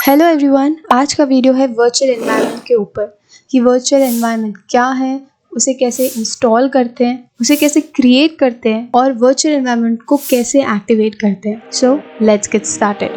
Hello everyone, आज का video है वर्चुअल एनवायरनमेंट के ऊपर कि वर्चुअल एनवायरनमेंट क्या है, उसे कैसे इंस्टॉल करते हैं, उसे कैसे क्रिएट करते हैं और वर्चुअल एनवायरनमेंट को कैसे एक्टिवेट करते हैं। So let's get started.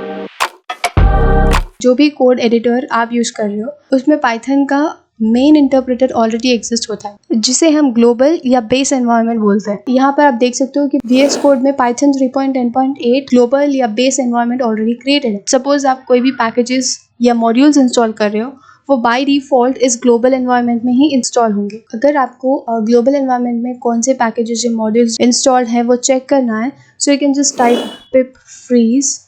जो भी कोड एडिटर आप यूज कर रहे हो उसमें पाइथन का मेन इंटरप्रेटर ऑलरेडी एग्जिस्ट होता है जिसे हम ग्लोबल या बेस एनवायरनमेंट बोलते हैं। यहाँ पर आप देख सकते हो कि VS कोड में पाइथन 3.10.8 ग्लोबल या बेस एनवायरनमेंट ऑलरेडी क्रिएटेड है। सपोज आप कोई भी पैकेजेस या मॉड्यूल्स इंस्टॉल कर रहे हो, वो बाय डिफॉल्ट इस ग्लोबल एनवायरनमेंट में ही इंस्टॉल होंगे। अगर आपको ग्लोबल एनवायरनमेंट में कौन से पैकेजेस या मॉड्यूल्स इंस्टॉल्ड है वो चेक करना है, so you can just type pip freeze.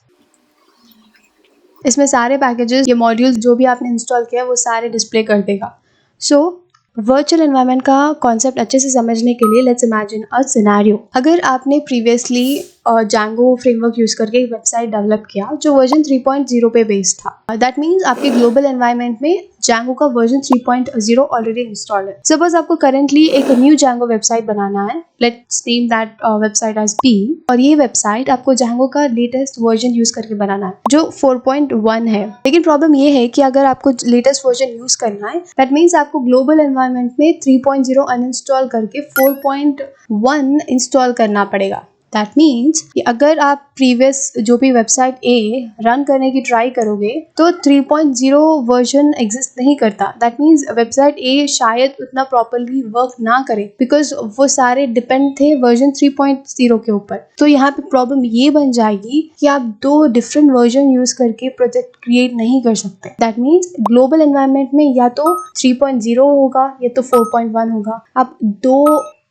इसमें सारे पैकेजेस या मॉड्यूल्स जो भी आपने इंस्टॉल किया वो सारे डिस्प्ले कर देगा। सो वर्चुअल एनवायरनमेंट का कॉन्सेप्ट अच्छे से समझने के लिए लेट्स इमेजिन अ सिनेरियो। अगर आपने प्रीवियसली Django फ्रेमवर्क यूज करके एक वेबसाइट डेवलप किया जो वर्जन 3.0 पे बेस्ड था, दैट मीन्स आपके ग्लोबल एनवायरनमेंट में Django का वर्जन 3.0 ऑलरेडी इंस्टॉल है। सपोज आपको करेंटली एक न्यू Django वेबसाइट बनाना है, let's name that website as P, और ये वेबसाइट आपको Django का लेटेस्ट वर्जन यूज करके बनाना है जो 4.1 है। लेकिन प्रॉब्लम ये है कि अगर आपको लेटेस्ट वर्जन यूज करना है, दैट मीन्स आपको ग्लोबल एनवायरनमेंट में 3.0 अनइंस्टॉल करके 4.1 इंस्टॉल करना पड़ेगा। दैट मीन्स कि अगर आप प्रीवियस जो भी वेबसाइट A रन करने की ट्राई करोगे तो 3.0 वर्जन एग्जिस्ट नहीं करता। दैट मीन्स वेबसाइट A शायद उतना प्रॉपरली वर्क ना करे बिकॉज वो सारे डिपेंड थे वर्जन 3.0 के ऊपर। तो यहाँ पे प्रॉब्लम ये बन जाएगी कि आप दो डिफरेंट वर्जन यूज करके प्रोजेक्ट क्रिएट नहीं कर सकते। दैट मीन्स ग्लोबल एनवायरनमेंट में या तो 3.0 होगा या तो 4.1 होगा। आप दो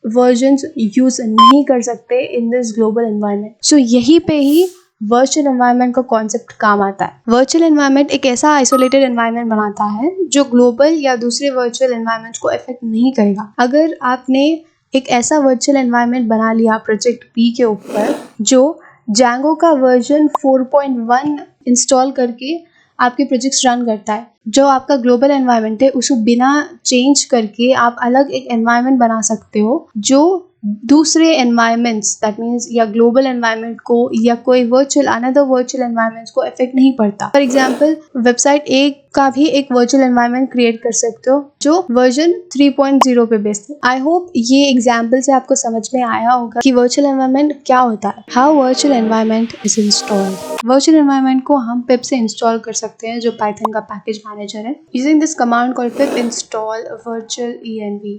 वर्जन्स यूज नहीं कर सकते इन दिस ग्लोबल एनवायरनमेंट। सो यही पे ही वर्चुअल एनवायरनमेंट का कॉन्सेप्ट काम आता है। वर्चुअल एनवायरनमेंट एक ऐसा आइसोलेटेड एनवायरनमेंट बनाता है जो ग्लोबल या दूसरे वर्चुअल एनवायरनमेंट को अफेक्ट नहीं करेगा। अगर आपने एक ऐसा वर्चुअल एनवायरनमेंट बना लिया प्रोजेक्ट P के ऊपर जो Django का वर्जन 4.1 इंस्टॉल करके आपके प्रोजेक्ट्स रन करता है, जो आपका ग्लोबल एनवायरनमेंट है उसको बिना चेंज करके आप अलग एक एनवायरनमेंट बना सकते हो जो दूसरे एनवायरनमेंट्स दैट मीन्स या ग्लोबल एनवायरनमेंट को या कोई अनदर वर्चुअल एनवायरनमेंट्स को अफेक्ट नहीं पड़ता। फॉर एग्जांपल वेबसाइट A का भी एक वर्चुअल एनवायरनमेंट क्रिएट कर सकते हो जो वर्जन 3.0 पे बेस्ड है। आई होप ये एग्जांपल से आपको समझ में आया होगा कि वर्चुअल एनवायरनमेंट क्या होता है। How virtual environment is installed. Virtual environment को हम पिप से इंस्टॉल कर सकते हैं जो पाइथन का पैकेज मैनेजर है। Using this command called pip install virtual env,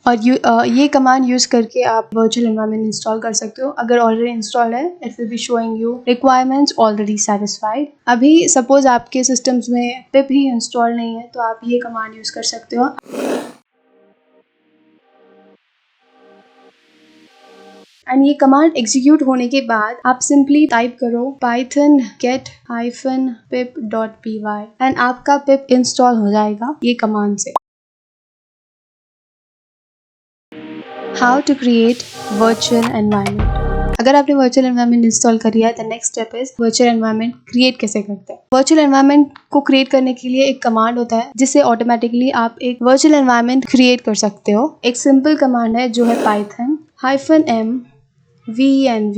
और ये कमांड यूज करके आप वर्चुअल एनवायरनमेंट इंस्टॉल कर सकते हो। अगर ऑलरेडी इंस्टॉल्ड है it will be showing you requirements already satisfied. अभी सपोज आपके सिस्टम्स में पिप ही इंस्टॉल नहीं है तो आप ये कमांड यूज कर सकते हो। एंड ये कमांड एग्जीक्यूट होने के बाद आप सिंपली टाइप करो python get-pip.py एंड आपका पिप इंस्टॉल हो जाएगा ये कमांड से। How to create virtual environment. अगर आपने वर्चुअल एनवायरनमेंट इंस्टॉल कर लिया है तो next step is virtual environment create कैसे करते हैं। वर्चुअल एनवायरनमेंट को क्रिएट करने के लिए एक कमांड होता है जिससे ऑटोमेटिकली आप एक वर्चुअल एनवायरनमेंट क्रिएट कर सकते हो। एक सिंपल कमांड है जो है python -m venv,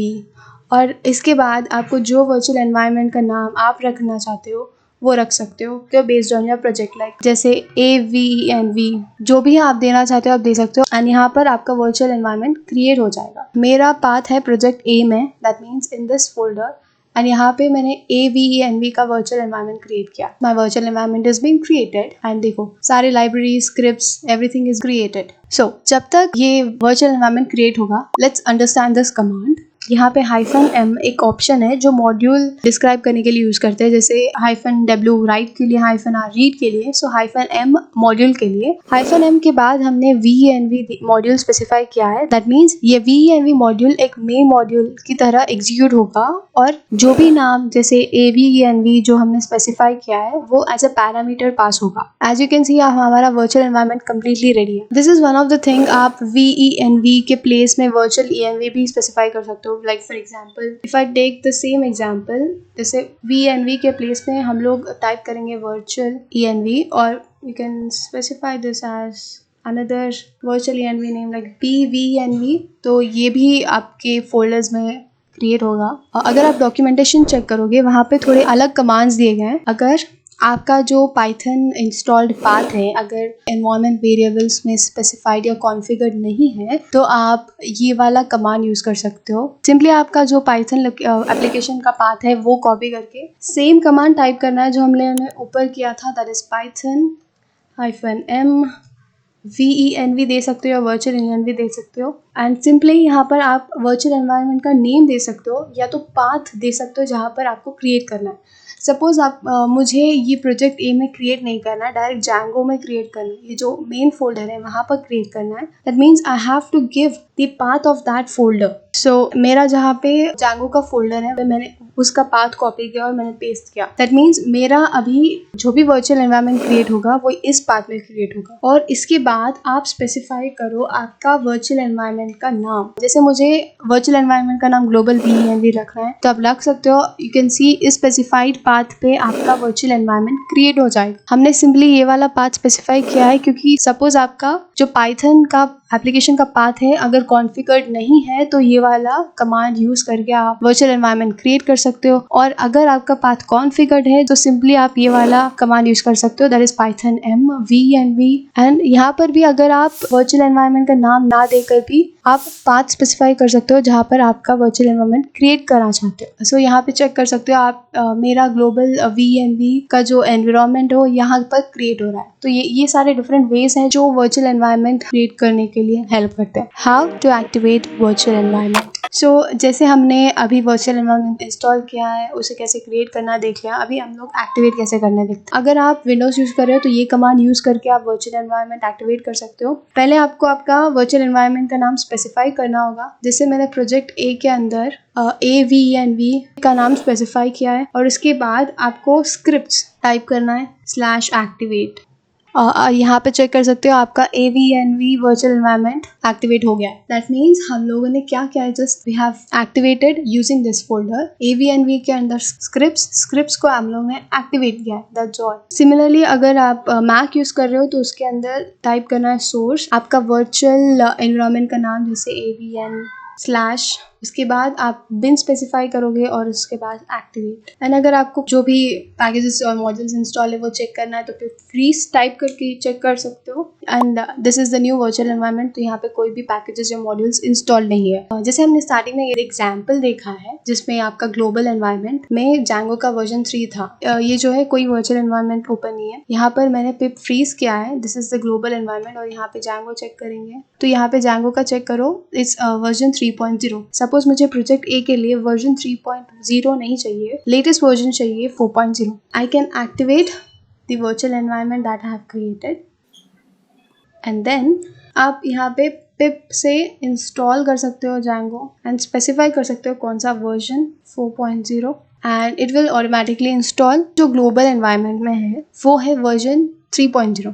और इसके बाद आपको जो वर्चुअल एनवायरनमेंट का नाम आप रखना चाहते हो वो रख सकते हो तो based on your project, like जैसे AVENV जो भी आप देना चाहते हो आप दे सकते हो। एंड यहाँ पर आपका वर्चुअल एनवायरनमेंट क्रिएट हो जाएगा। मेरा पाथ है प्रोजेक्ट A में, that means in this folder, and यहाँ पे मैंने AVENV का वर्चुअल एनवायरनमेंट क्रिएट किया। My virtual environment is being created and देखो सारे library scripts everything is created. So जब तक ये वर्चुअल एनवायरनमेंट क्रिएट होगा लेट्स अंडरस्टैंड दिस कमांड। यहाँ पे -m एक ऑप्शन है जो मॉड्यूल डिस्क्राइब करने के लिए यूज करते हैं, जैसे -w राइट के लिए, -r रीड के लिए, सो -m मॉड्यूल के लिए। -m के बाद हमने venv मॉड्यूल स्पेसिफाई किया है। दैट मीन्स ये venv मॉड्यूल एक मेन मॉड्यूल की तरह एग्जीक्यूट होगा और जो भी नाम जैसे AVENV जो हमने स्पेसिफाई किया है वो एज अ पैरामीटर पास होगा। एज यू कैन सी हमारा वर्चुअल एनवायरनमेंट कम्प्लीटली रेडी है। This is one of the thing आप venv के प्लेस में वर्चुअल env भी स्पेसिफाई कर सकते हो। Like for example if I take the same example, जैसे venv के प्लेस में हम लोग टाइप करेंगे वर्चुअल env और you can specify this as another virtual env name like pvenv। तो ये भी आपके फोल्डर्स में क्रिएट होगा। अगर आप डॉक्यूमेंटेशन चेक करोगे वहाँ पे थोड़े अलग कमांड्स दिए गए हैं। अगर आपका जो पाइथन इंस्टॉल्ड पाथ है अगर एनवायरनमेंट वेरिएबल्स में स्पेसिफाइड या कॉन्फ़िगर्ड नहीं है तो आप ये वाला कमांड यूज़ कर सकते हो। सिंपली आपका जो पाइथन एप्लीकेशन का पाथ है वो कॉपी करके सेम कमांड टाइप करना है जो हमने ऊपर किया था, दैट इज़ python-m venv दे सकते हो या वर्चुअल एनवायरनमेंट भी दे सकते हो। एंड सिंपली यहाँ पर आप वर्चुअल एनवायरनमेंट का नेम दे सकते हो या तो पाथ दे सकते हो जहाँ पर आपको क्रिएट करना है। सपोज आप मुझे ये प्रोजेक्ट ए में क्रिएट नहीं करना है, डायरेक्ट जैंगो में क्रिएट करना है, ये जो मेन फोल्डर है वहाँ पर क्रिएट करना है। That means I have to give the path of that folder. So मेरा जहाँ पे जैंगो का फोल्डर है मैंने उसका पाथ कॉपी किया और मैंने पेस्ट किया। दैट मीन्स मेरा अभी जो भी वर्चुअल एनवायरनमेंट क्रिएट होगा वो इस पाथ में क्रिएट होगा। और इसके बाद आप स्पेसिफाई करो आपका वर्चुअल एनवायरनमेंट का नाम। जैसे मुझे वर्चुअल एनवायरनमेंट का नाम ग्लोबल VENV रखना है तो आप रख सकते हो। यू कैन सी इस स्पेसिफाइड पाथ पे आपका वर्चुअल एनवायरनमेंट क्रिएट हो जाएगा। हमने सिंपली ये वाला पाथ स्पेसिफाई किया है क्योंकि सपोज आपका जो पाइथन का एप्लीकेशन का पाथ है अगर कॉन्फ़िगर्ड नहीं है तो ये वाला कमांड यूज़ करके आप वर्चुअल एनवायरनमेंट क्रिएट कर सकते हो। और अगर आपका पाथ कॉन्फ़िगर्ड है तो सिंपली आप ये वाला कमांड यूज़ कर सकते हो, that is python-m venv। And यहाँ पर भी अगर आप वर्चुअल एनवायरनमेंट का नाम ना देकर भी आप पाथ स्पेसिफाई कर सकते हो जहाँ पर आपका वर्चुअल एनवायरनमेंट क्रिएट करना चाहते हो। सो यहाँ पे चेक कर सकते हो आप मेरा ग्लोबल VENV का जो एनवायरनमेंट हो यहाँ पर क्रिएट हो रहा है। तो ये सारे डिफरेंट वेज हैं जो वर्चुअल एनवायरनमेंट क्रिएट करने के लिए हेल्प करते हैं। How to activate virtual environment. So जैसे हमने अभी वर्चुअल एनवायरनमेंट इंस्टॉल किया है उसे कैसे क्रिएट करना देख लिया, अभी हम लोग एक्टिवेट कैसे करना देखते हैं। अगर आप विंडोज़ यूज़ कर रहे हो तो ये कमांड यूज़ करके आप वर्चुअल एनवायरनमेंट एक्टिवेट कर सकते हो। पहले आपको आपका वर्चुअल एनवायरनमेंट का नाम स्पेसिफाई करना होगा। जैसे मैंने प्रोजेक्ट ए के अंदर AVENV का नाम स्पेसिफाई किया है और उसके बाद आपको स्क्रिप्ट्स टाइप करना है /activate। यहाँ पे चेक कर सकते हो आपका AVENV वर्चुअल एनवायरनमेंट एक्टिवेट हो गया है। दैट मीन्स हम लोगों ने क्या किया है, just we have activated using this folder. AVENV के अंदर स्क्रिप्ट्स को हम लोगों ने एक्टिवेट किया है, दैट्स ऑल। सिमिलरली अगर आप मैक यूज़ कर रहे हो तो उसके अंदर टाइप करना है सोर्स, आपका वर्चुअल एनवायरनमेंट का नाम जैसे AVN / उसके बाद आप बिन स्पेसिफाई करोगे और उसके बाद एक्टिवेट। एंड अगर आपको जो भी पैकेजेस और मॉड्यूल्स इंस्टॉल है वो चेक करना है तो फिर फ्रीज टाइप करके चेक कर सकते हो। And this is the new virtual environment. तो यहाँ पे कोई भी पैकेजेस या मॉड्यूल्स इंस्टॉल नहीं है। जैसे हमने स्टार्टिंग में ये एग्जाम्पल देखा है जिसमें आपका ग्लोबल एनवायरनमेंट में जैंगो का वर्जन 3 था। ये जो है कोई वर्चुअल एनवायरनमेंट ओपन नहीं है। यहाँ पर मैंने पिप फ्रीज किया है, this is the global environment. और यहाँ पे जैंगो चेक करेंगे तो यहाँ पे जैंगो का चेक करो, इट्स वर्जन 3.0। सपोज मुझे प्रोजेक्ट ए के लिए वर्जन 3.0 नहीं चाहिए, लेटेस्ट वर्जन चाहिए 4.0। I can activate the virtual environment that I have created and then आप यहाँ पे पिप से इंस्टॉल कर सकते हो जैंगो एंड स्पेसिफाई कर सकते हो कौन सा version 4.0 and it will automatically install. जो ग्लोबल एनवायरनमेंट में है वो है वर्जन 3.0,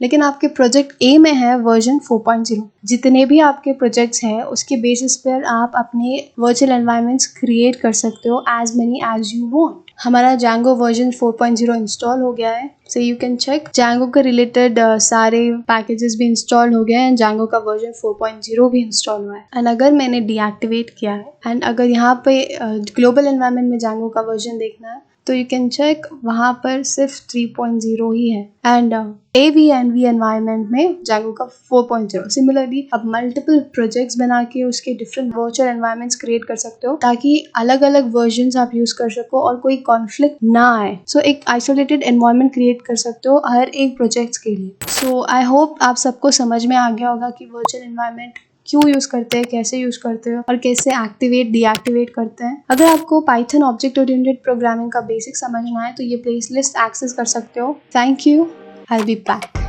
लेकिन आपके प्रोजेक्ट ए में है वर्जन 4.0। जितने भी आपके प्रोजेक्ट्स हैं उसके बेसिस पर आप अपने वर्चुअल एनवायरनमेंट्स क्रिएट कर सकते हो as many as you want. हमारा जैंगो वर्जन 4.0 इंस्टॉल हो गया है, so you can check. Django के रिलेटेड सारे पैकेजेस भी इंस्टॉल हो गए हैं, जैंगो का वर्जन 4.0 भी इंस्टॉल हुआ है। एंड अगर मैंने डीएक्टिवेट किया है एंड अगर यहाँ पे ग्लोबल एनवायरनमेंट में जैंगो का वर्जन देखना है तो यू कैन चेक, वहाँ पर सिर्फ 3.0 ही है। एंड AVENV एनवायरनमेंट में जैंगो का 4.0। सिमिलरली अब मल्टीपल प्रोजेक्ट्स बना के उसके डिफरेंट वर्चुअल एनवायरनमेंट्स क्रिएट कर सकते हो ताकि अलग अलग वर्जन्स आप यूज़ कर सको और कोई कॉन्फ्लिक्ट ना आए। सो एक आइसोलेटेड एनवायरनमेंट क्रिएट कर सकते हो हर एक प्रोजेक्ट्स के लिए। सो आई होप आप सबको समझ में आ गया होगा कि वर्चुअल एनवायरनमेंट क्यों यूज़ करते हैं, कैसे यूज़ करते हो और कैसे एक्टिवेट डीएक्टिवेट करते हैं। अगर आपको पाइथन ऑब्जेक्ट ओरिएंटेड प्रोग्रामिंग का बेसिक समझना है तो ये प्लेलिस्ट एक्सेस कर सकते हो। Thank you, I will be back.